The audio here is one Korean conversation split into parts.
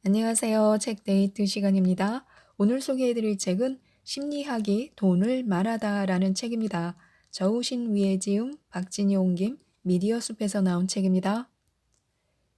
안녕하세요. 책 데이트 시간입니다. 오늘 소개해드릴 책은 심리학이 돈을 말하다라는 책입니다. 저우신 위에 지음, 박진희 옮김, 미디어숲에서 나온 책입니다.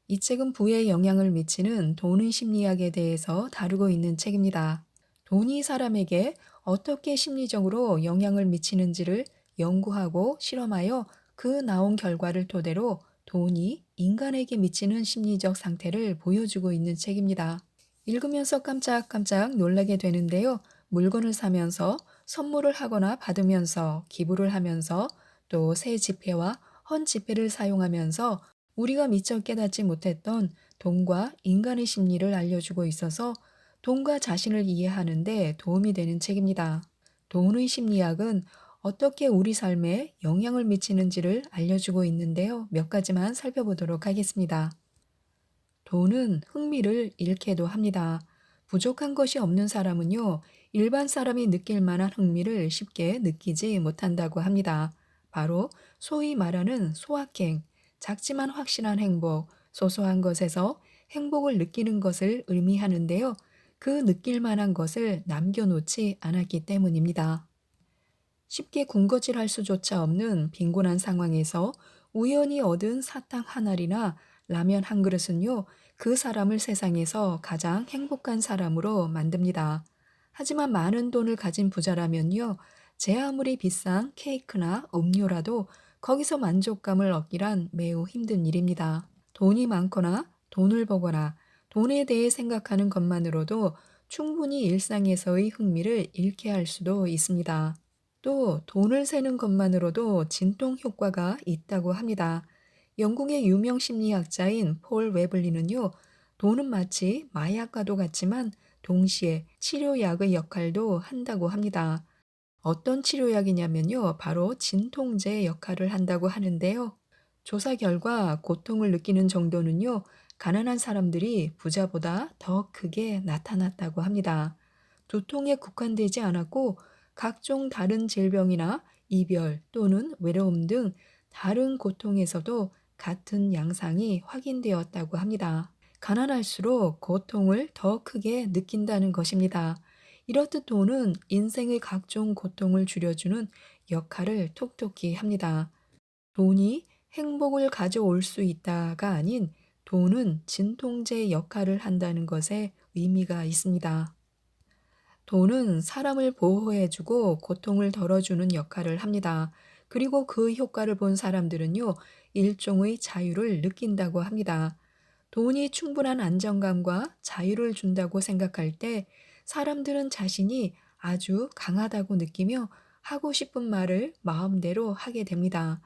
이 책은 부에 영향을 미치는 돈의 심리학에 대해서 다루고 있는 책입니다. 돈이 사람에게 어떻게 심리적으로 영향을 미치는지를 연구하고 실험하여 그 나온 결과를 토대로 돈이 인간에게 미치는 심리적 상태를 보여주고 있는 책입니다. 읽으면서 깜짝깜짝 놀라게 되는데요. 물건을 사면서 선물을 하거나 받으면서 기부를 하면서 또 새 지폐와 헌 지폐를 사용하면서 우리가 미처 깨닫지 못했던 돈과 인간의 심리를 알려주고 있어서 돈과 자신을 이해하는 데 도움이 되는 책입니다. 돈의 심리학은 어떻게 우리 삶에 영향을 미치는지를 알려주고 있는데요. 몇 가지만 살펴보도록 하겠습니다. 돈은 흥미를 잃게도 합니다. 부족한 것이 없는 사람은요, 일반 사람이 느낄 만한 흥미를 쉽게 느끼지 못한다고 합니다. 바로 소위 말하는 소확행, 작지만 확실한 행복, 소소한 것에서 행복을 느끼는 것을 의미하는데요. 그 느낄 만한 것을 남겨놓지 않았기 때문입니다. 쉽게 군것질할 수조차 없는 빈곤한 상황에서 우연히 얻은 사탕 한 알이나 라면 한 그릇은요, 그 사람을 세상에서 가장 행복한 사람으로 만듭니다. 하지만 많은 돈을 가진 부자라면요, 제 아무리 비싼 케이크나 음료라도 거기서 만족감을 얻기란 매우 힘든 일입니다. 돈이 많거나 돈을 버거나 돈에 대해 생각하는 것만으로도 충분히 일상에서의 흥미를 잃게 할 수도 있습니다. 또 돈을 세는 것만으로도 진통 효과가 있다고 합니다. 영국의 유명 심리학자인 폴 웨블리는요, 돈은 마치 마약과도 같지만 동시에 치료약의 역할도 한다고 합니다. 어떤 치료약이냐면요, 바로 진통제 역할을 한다고 하는데요. 조사 결과 고통을 느끼는 정도는요, 가난한 사람들이 부자보다 더 크게 나타났다고 합니다. 두통에 국한되지 않았고 각종 다른 질병이나 이별 또는 외로움 등 다른 고통에서도 같은 양상이 확인되었다고 합니다. 가난할수록 고통을 더 크게 느낀다는 것입니다. 이렇듯 돈은 인생의 각종 고통을 줄여주는 역할을 톡톡히 합니다. 돈이 행복을 가져올 수 있다가 아닌 돈은 진통제 역할을 한다는 것에 의미가 있습니다. 돈은 사람을 보호해주고 고통을 덜어주는 역할을 합니다. 그리고 그 효과를 본 사람들은요, 일종의 자유를 느낀다고 합니다. 돈이 충분한 안정감과 자유를 준다고 생각할 때 사람들은 자신이 아주 강하다고 느끼며 하고 싶은 말을 마음대로 하게 됩니다.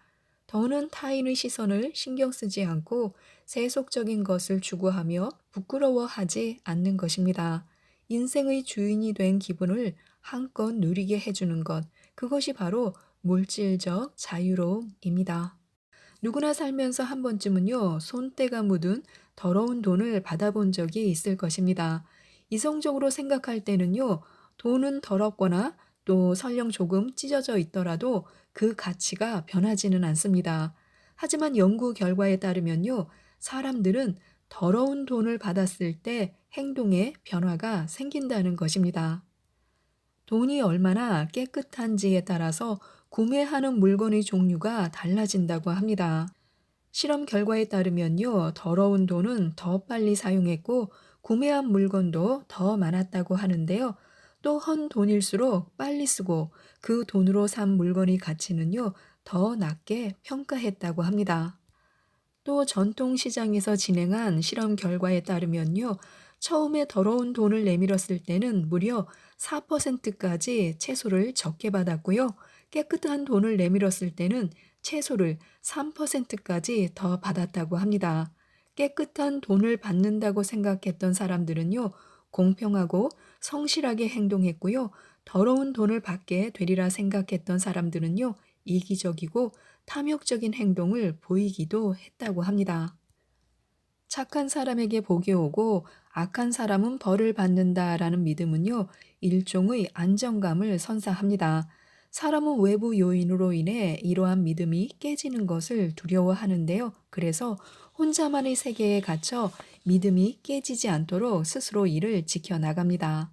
더는 타인의 시선을 신경 쓰지 않고 세속적인 것을 추구하며 부끄러워하지 않는 것입니다. 인생의 주인이 된 기분을 한껏 누리게 해주는 것, 그것이 바로 물질적 자유로움입니다. 누구나 살면서 한 번쯤은요, 손때가 묻은 더러운 돈을 받아본 적이 있을 것입니다. 이성적으로 생각할 때는요, 돈은 더럽거나 또 설령 조금 찢어져 있더라도 그 가치가 변하지는 않습니다. 하지만 연구 결과에 따르면요, 사람들은 더러운 돈을 받았을 때 행동에 변화가 생긴다는 것입니다. 돈이 얼마나 깨끗한지에 따라서 구매하는 물건의 종류가 달라진다고 합니다. 실험 결과에 따르면요, 더러운 돈은 더 빨리 사용했고 구매한 물건도 더 많았다고 하는데요. 또 헌 돈일수록 빨리 쓰고 그 돈으로 산 물건의 가치는요, 더 낮게 평가했다고 합니다. 또 전통시장에서 진행한 실험 결과에 따르면요, 처음에 더러운 돈을 내밀었을 때는 무려 4%까지 채소를 적게 받았고요, 깨끗한 돈을 내밀었을 때는 채소를 3%까지 더 받았다고 합니다. 깨끗한 돈을 받는다고 생각했던 사람들은요, 공평하고 성실하게 행동했고요, 더러운 돈을 받게 되리라 생각했던 사람들은요, 이기적이고 탐욕적인 행동을 보이기도 했다고 합니다. 착한 사람에게 복이 오고 악한 사람은 벌을 받는다라는 믿음은요, 일종의 안정감을 선사합니다. 사람은 외부 요인으로 인해 이러한 믿음이 깨지는 것을 두려워하는데요. 그래서 혼자만의 세계에 갇혀 믿음이 깨지지 않도록 스스로 이를 지켜나갑니다.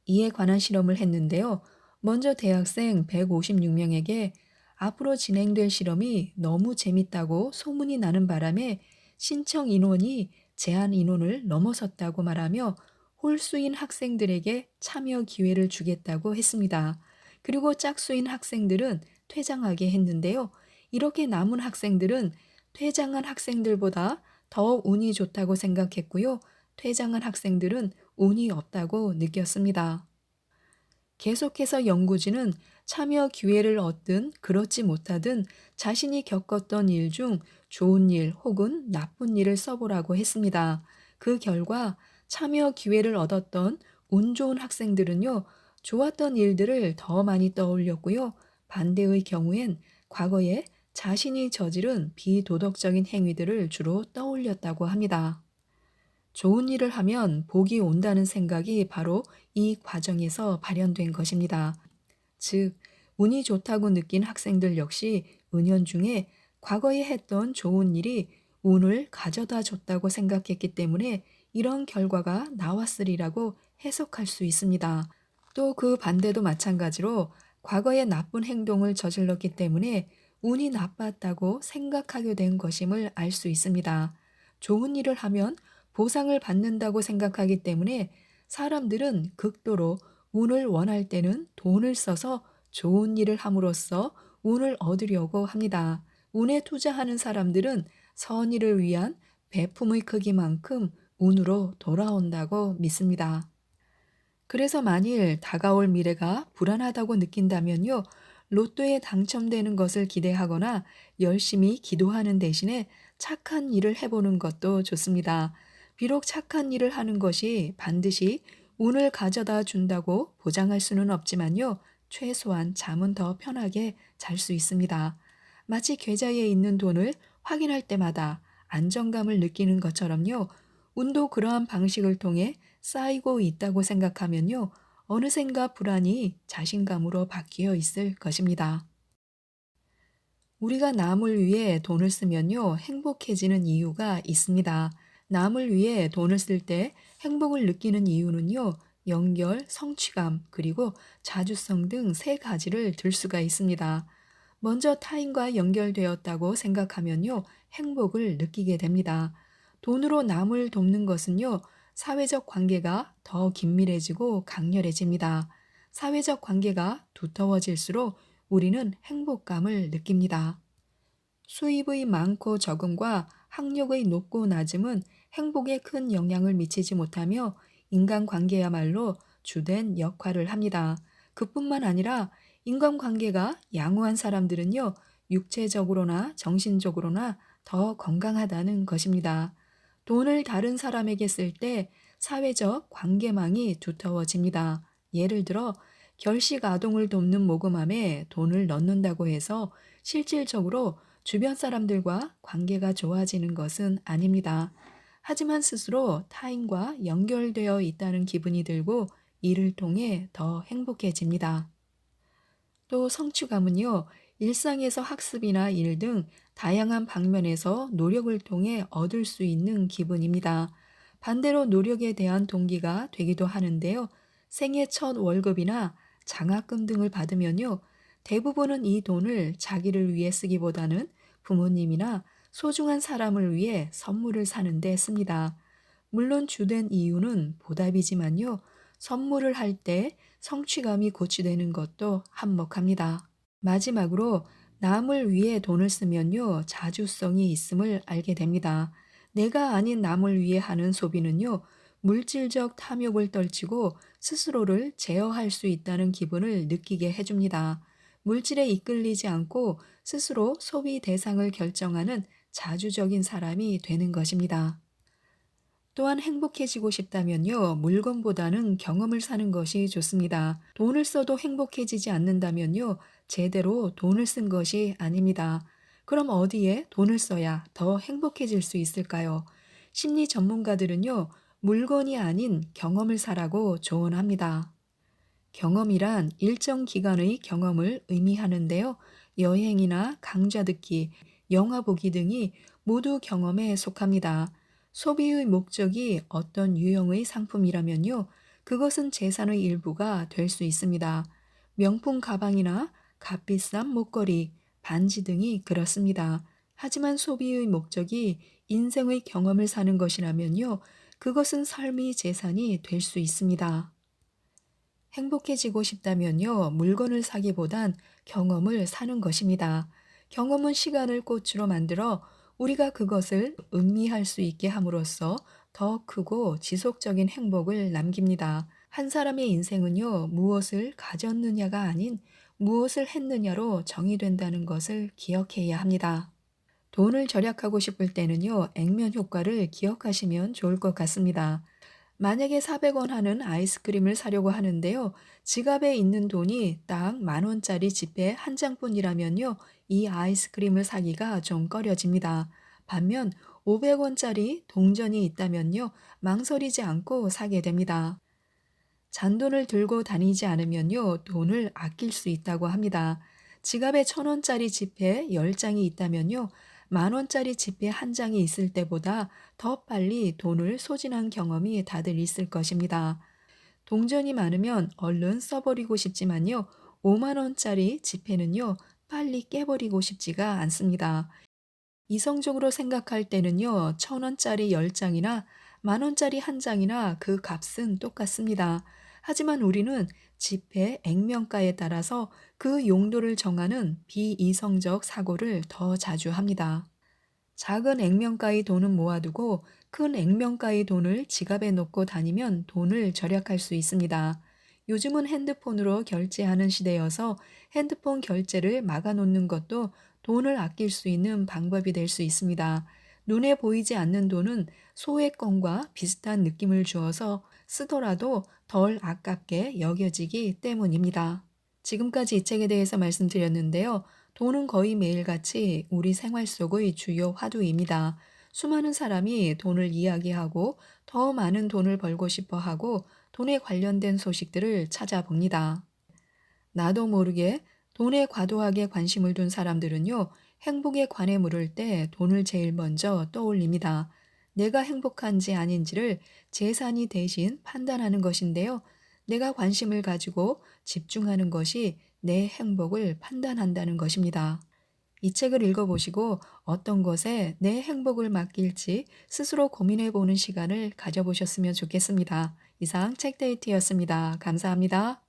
이에 관한 실험을 했는데요. 먼저 대학생 156명에게 앞으로 진행될 실험이 너무 재밌다고 소문이 나는 바람에 신청 인원이 제한 인원을 넘어섰다고 말하며 홀수인 학생들에게 참여 기회를 주겠다고 했습니다. 그리고 짝수인 학생들은 퇴장하게 했는데요. 이렇게 남은 학생들은 퇴장한 학생들보다 더 운이 좋다고 생각했고요. 퇴장한 학생들은 운이 없다고 느꼈습니다. 계속해서 연구진은 참여 기회를 얻든 그렇지 못하든 자신이 겪었던 일 중 좋은 일 혹은 나쁜 일을 써보라고 했습니다. 그 결과 참여 기회를 얻었던 운 좋은 학생들은요, 좋았던 일들을 더 많이 떠올렸고요. 반대의 경우엔 과거에 자신이 저지른 비도덕적인 행위들을 주로 떠올렸다고 합니다. 좋은 일을 하면 복이 온다는 생각이 바로 이 과정에서 발현된 것입니다. 즉, 운이 좋다고 느낀 학생들 역시 은연중에 과거에 했던 좋은 일이 운을 가져다 줬다고 생각했기 때문에 이런 결과가 나왔으리라고 해석할 수 있습니다. 또 그 반대도 마찬가지로 과거에 나쁜 행동을 저질렀기 때문에 운이 나빴다고 생각하게 된 것임을 알 수 있습니다. 좋은 일을 하면 보상을 받는다고 생각하기 때문에 사람들은 극도로 운을 원할 때는 돈을 써서 좋은 일을 함으로써 운을 얻으려고 합니다. 운에 투자하는 사람들은 선의를 위한 배품의 크기만큼 운으로 돌아온다고 믿습니다. 그래서 만일 다가올 미래가 불안하다고 느낀다면요, 로또에 당첨되는 것을 기대하거나 열심히 기도하는 대신에 착한 일을 해보는 것도 좋습니다. 비록 착한 일을 하는 것이 반드시 운을 가져다 준다고 보장할 수는 없지만요, 최소한 잠은 더 편하게 잘 수 있습니다. 마치 계좌에 있는 돈을 확인할 때마다 안정감을 느끼는 것처럼요, 운도 그러한 방식을 통해 쌓이고 있다고 생각하면요, 어느샌가 불안이 자신감으로 바뀌어 있을 것입니다. 우리가 남을 위해 돈을 쓰면요, 행복해지는 이유가 있습니다. 남을 위해 돈을 쓸 때 행복을 느끼는 이유는요, 연결, 성취감, 그리고 자주성 등 세 가지를 들 수가 있습니다. 먼저 타인과 연결되었다고 생각하면요, 행복을 느끼게 됩니다. 돈으로 남을 돕는 것은요, 사회적 관계가 더 긴밀해지고 강렬해집니다. 사회적 관계가 두터워질수록 우리는 행복감을 느낍니다. 수입의 많고 적음과 학력의 높고 낮음은 행복에 큰 영향을 미치지 못하며 인간관계야말로 주된 역할을 합니다. 그뿐만 아니라 인간관계가 양호한 사람들은요, 육체적으로나 정신적으로나 더 건강하다는 것입니다. 돈을 다른 사람에게 쓸 때 사회적 관계망이 두터워집니다. 예를 들어, 결식 아동을 돕는 모금함에 돈을 넣는다고 해서 실질적으로 주변 사람들과 관계가 좋아지는 것은 아닙니다. 하지만 스스로 타인과 연결되어 있다는 기분이 들고 이를 통해 더 행복해집니다. 또 성취감은요, 일상에서 학습이나 일 등 다양한 방면에서 노력을 통해 얻을 수 있는 기분입니다. 반대로 노력에 대한 동기가 되기도 하는데요. 생애 첫 월급이나 장학금 등을 받으면요, 대부분은 이 돈을 자기를 위해 쓰기보다는 부모님이나 소중한 사람을 위해 선물을 사는 데 씁니다. 물론 주된 이유는 보답이지만요, 선물을 할 때 성취감이 고취되는 것도 한몫합니다. 마지막으로 남을 위해 돈을 쓰면요, 자주성이 있음을 알게 됩니다. 내가 아닌 남을 위해 하는 소비는요, 물질적 탐욕을 떨치고 스스로를 제어할 수 있다는 기분을 느끼게 해줍니다. 물질에 이끌리지 않고 스스로 소비 대상을 결정하는 자주적인 사람이 되는 것입니다. 또한 행복해지고 싶다면요, 물건보다는 경험을 사는 것이 좋습니다. 돈을 써도 행복해지지 않는다면요, 제대로 돈을 쓴 것이 아닙니다. 그럼 어디에 돈을 써야 더 행복해질 수 있을까요? 심리 전문가들은요, 물건이 아닌 경험을 사라고 조언합니다. 경험이란 일정 기간의 경험을 의미하는데요. 여행이나 강좌 듣기, 영화 보기 등이 모두 경험에 속합니다. 소비의 목적이 어떤 유형의 상품이라면요, 그것은 재산의 일부가 될 수 있습니다. 명품 가방이나 값비싼 목걸이, 반지 등이 그렇습니다. 하지만 소비의 목적이 인생의 경험을 사는 것이라면요, 그것은 삶의 재산이 될 수 있습니다. 행복해지고 싶다면요, 물건을 사기보단 경험을 사는 것입니다. 경험은 시간을 꽃으로 만들어 우리가 그것을 음미할 수 있게 함으로써 더 크고 지속적인 행복을 남깁니다. 한 사람의 인생은요, 무엇을 가졌느냐가 아닌 무엇을 했느냐로 정의된다는 것을 기억해야 합니다. 돈을 절약하고 싶을 때는요, 액면 효과를 기억하시면 좋을 것 같습니다. 만약에 400원 하는 아이스크림을 사려고 하는데요, 지갑에 있는 돈이 딱 10,000원짜리 지폐 한 장뿐이라면요, 이 아이스크림을 사기가 좀 꺼려집니다. 반면 500원짜리 동전이 있다면요, 망설이지 않고 사게 됩니다. 잔돈을 들고 다니지 않으면요, 돈을 아낄 수 있다고 합니다. 지갑에 1,000원짜리 지폐 10장이 있다면요, 10,000원짜리 지폐 한 장이 있을 때보다 더 빨리 돈을 소진한 경험이 다들 있을 것입니다. 동전이 많으면 얼른 써버리고 싶지만요, 5만 원짜리 지폐는요, 빨리 깨버리고 싶지가 않습니다. 이성적으로 생각할 때는요, 1,000원짜리 10장이나 10,000원짜리 한 장이나 그 값은 똑같습니다. 하지만 우리는 지폐 액면가에 따라서 그 용도를 정하는 비이성적 사고를 더 자주 합니다. 작은 액면가의 돈은 모아두고 큰 액면가의 돈을 지갑에 넣고 다니면 돈을 절약할 수 있습니다. 요즘은 핸드폰으로 결제하는 시대여서 핸드폰 결제를 막아놓는 것도 돈을 아낄 수 있는 방법이 될 수 있습니다. 눈에 보이지 않는 돈은 소액권과 비슷한 느낌을 주어서 쓰더라도 덜 아깝게 여겨지기 때문입니다. 지금까지 이 책에 대해서 말씀드렸는데요. 돈은 거의 매일같이 우리 생활 속의 주요 화두입니다. 수많은 사람이 돈을 이야기하고 더 많은 돈을 벌고 싶어 하고 돈에 관련된 소식들을 찾아봅니다. 나도 모르게 돈에 과도하게 관심을 둔 사람들은요, 행복에 관해 물을 때 돈을 제일 먼저 떠올립니다. 내가 행복한지 아닌지를 재산이 대신 판단하는 것인데요. 내가 관심을 가지고 집중하는 것이 내 행복을 판단한다는 것입니다. 이 책을 읽어보시고 어떤 것에 내 행복을 맡길지 스스로 고민해 보는 시간을 가져보셨으면 좋겠습니다. 이상 책데이트였습니다. 감사합니다.